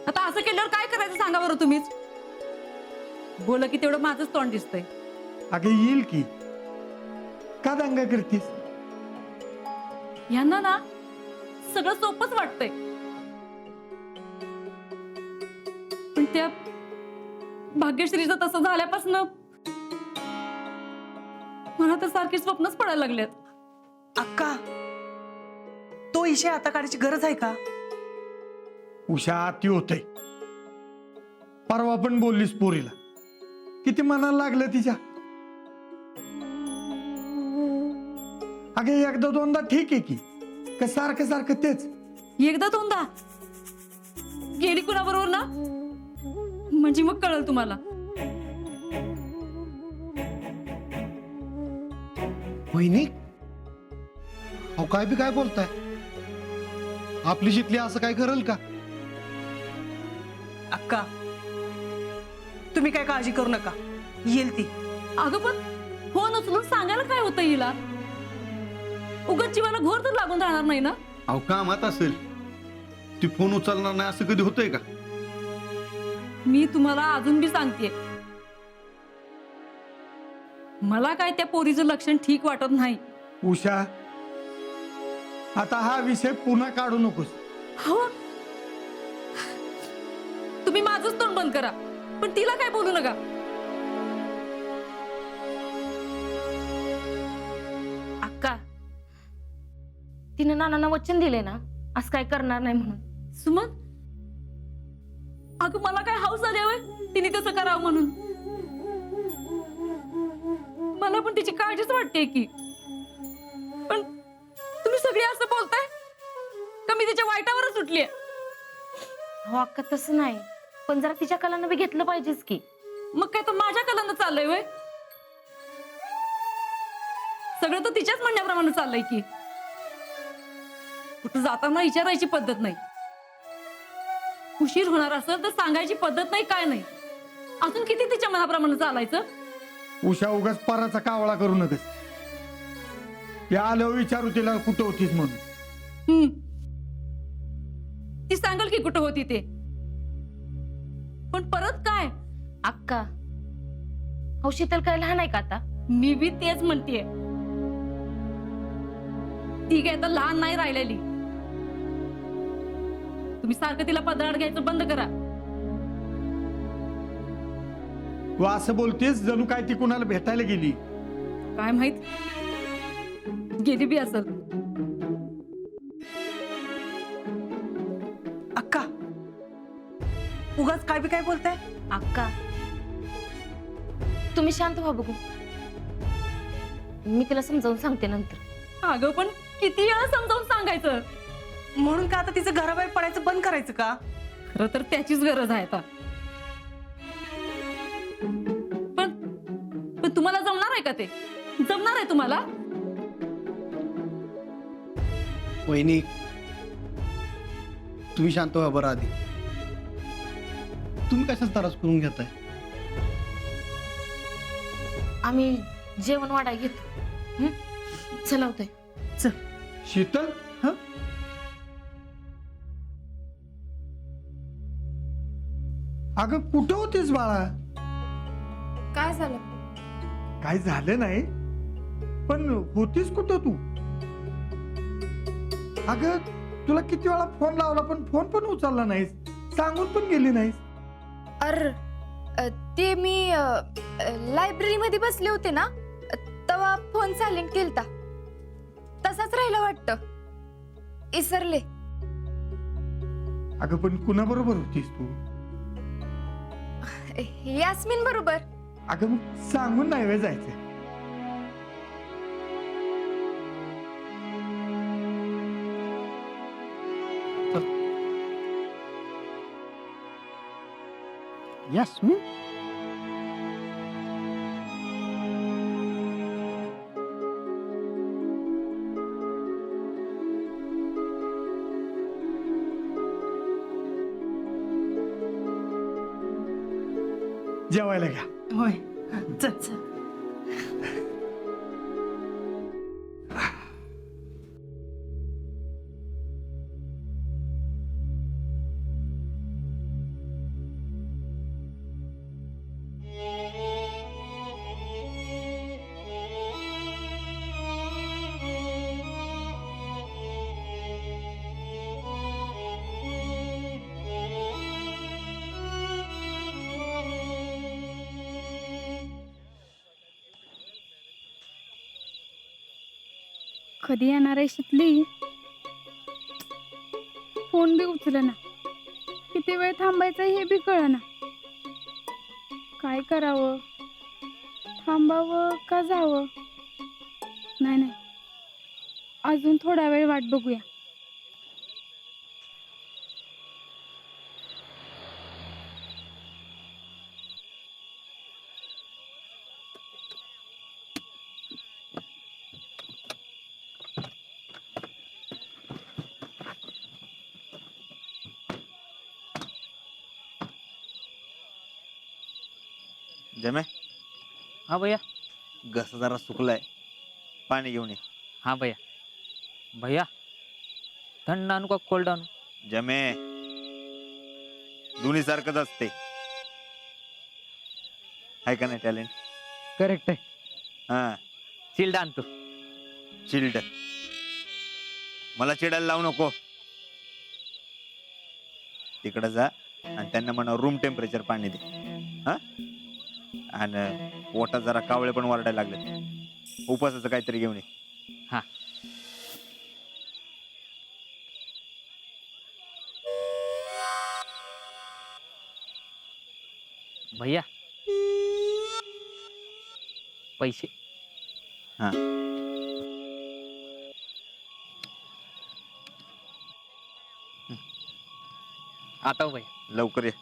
आता असं केल्यावर काय करायचं सांगा बरं तुम्हीच. बोला की तेवढं माझंच तोंड दिसतंय. अगं येईल की, का दंगा करतीस? यांना ना सगळं सोपंच वाटतंय, पण त्या भाग्यश्रीचं तसं झाल्यापासून मला तर सारखी स्वप्नच पडायला लागल्यात. अक्का, तो विषय आता काढायची गरज आहे का? उषा अति होतय. परवा पण बोललीस पोरीला, किती मनाला लागलं तिच्या. अगे एकदा दोनदा ठीक आहे की, का सारखं सारखं तेच? एकदा दोनदा गेली कुणाबरोबर ना, म्हणजे मग कळलं तुम्हाला. वहिनी, अहो काय बी काय बोलताय? आपली शिकली असं काय करेल का? अक्का, तुम्ही काय काळजी करू नका, येईल ती. अगं पण फोन उचलून सांगायला काय होतं हिला? उगाच जीवाला घोर तर लागून राहणार नाही ना. अहो कामात असेल, ती फोन उचलणार नाही असं कधी होतंय का? मी तुम्हाला अजून बी सांगते, मला काय त्या पोरीचं लक्षण ठीक वाटत नाही. उषा, आता हा विषय पुन्हा काढू नकोस. हो, तुम्ही माझंच तोंड बंद करा, पण तिला काय बोलू नका. अक्का, तिने नानांना वचन दिले ना, असं काय करणार नाही म्हणून. सुमन, अगं मला काय हौस आली होय तिने तसं करावं म्हणून. मला पण तिची काळजीच वाटते की, पण तुम्ही सगळे असं बोलताय का मी तिच्या वाईटावरच सुटलीये? हो अक्का, तसं नाही, पण जरा तिच्या कलानं बी घेतलं पाहिजेच की. मग काय तर माझ्या कलानं चाललंय होय? सगळं तर तिच्याच म्हणण्याप्रमाणे चाललंय की. कुठं जाताना विचारायची पद्धत नाही, उशीर होणार असेल तर सांगायची पद्धत नाही, काय नाही. अजून किती तिच्या मनाप्रमाणे चालायचं? उषा, उगाच पराचा कावळा करू नकस. या आल्यावर विचारू तिला कुठं होतीस म्हणून. ती सांगल की कुठं होती ते, पण परत काय? अक्का, हो शीतल काय लहान आहे का आता? मी बी तेच म्हणतेय, ती काय तर लहान नाही राहिलेली. तुम्ही सारखं तिला पदराड घ्यायचं बंद करा. तू असं बोलतेस जणू काय ती कुणाला भेटायला गेली. काय माहित, गेली बी असल. अक्का, उगाच काय बी काय बोलताय? अक्का, तुम्ही शांत व्हा बघू, मी तिला समजावून सांगते नंतर. अगं पण किती वेळा समजावून सांगायचं? म्हणून का आता तिचं घराबाहेर पडायचं बंद करायचं का? खरं तर त्याचीच गरज आहे आता. पण पण तुम्हाला जमणार आहे का ते? जमणार आहे तुम्हाला? वहिनी, तुम्ही शांत व्हा बरं आधी. तुम्ही कशाच त्रास करून घेताय? आम्ही जेवण वाढाय घेतो. चला होतंय. चल. शीतल, हं? अगं कुठं होतीस बाळा? काय झालं? काही झालं नाही, पण होतीस कुठं तू? अगं तुला किती वेळा फोन लावला, पण फोन पण उचलला नाहीस, सांगून पण गेली नाहीस. ते मी लायब्ररी मध्ये बसले होते ना, तेव्हा फोन सायलेंट केलता, तसाच राहिला वाटतं, इसरले. अगं पण कुणाबरोबर होतीस तू? यास्मिन बरोबर. अगं मग सांगून नाही वेळ जायचं. यास्मिन, जेवायला घ्या. होय, चल चल. कधी येणार आहे शितली? फोन बी उचलना. किती वेळ थांबायचं हे बी कळना. काय करावं? थांबावं का जावं? नाही नाही, अजून थोडा वेळ वाट बघूया. जमे हाँ भैया. घस जरा सुकलाय, पाणी घेऊन ये. हाँ भैया. भैया थंड आणू का कोल्ड आणू? जमे दोन्ही सारखंच असते. आहे का नाही टॅलेंट? करेक्ट आहे. हा चिल्ड आणतो. चिल्ड. मला चिडायला लावू नको. तिकडे जा आणि त्यांना म्हणा रूम टेम्परेचर पाणी दे. हा आणि पोटात जरा कावळे पण वरडायला लागले. उपवासाचं काहीतरी घेऊन ये. हा. भैया पैसे. हा आता हो भैया. लवकर ये.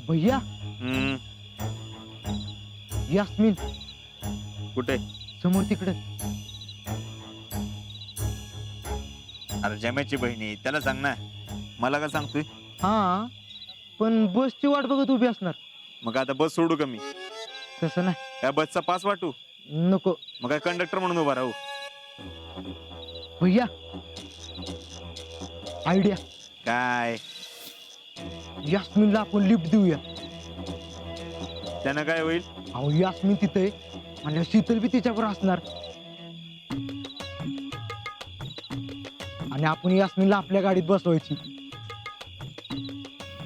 भैया हम्म, यास्मिन कुठे? समोर तिकडे. अरे जम्याची बहिणी, त्याला सांग ना. मला का सांगतोय? हा पण बसची वाट बघत उभी असणार. मग आता बस सोडू का मी? तसं नाही. काय बसचा पास वाटू? नको मग काय कंडक्टर म्हणून उभा राहू? भैया. आयडिया. काय? यास्मिनला आपण लिफ्ट देऊया. त्यानं काय होईल? अहो यास्मिन तिथे आणि शीतल बी तिच्यावर असणार. आणि आपण यास्मिनला आपल्या गाडीत बसवायची.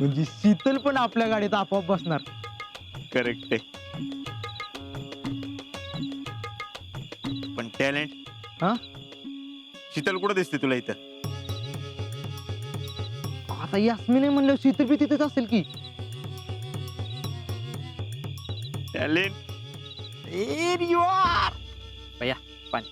म्हणजे शीतल पण आपल्या गाडीत आपोआप बसणार. करेक्ट आहे. पण टॅलेंट हा? शीतल कुठं दिसते तुला इथं? आता यास्मिन आहे म्हणलं शीतल बी तिथेच असेल की. टॅलेंट. भैया पाणी.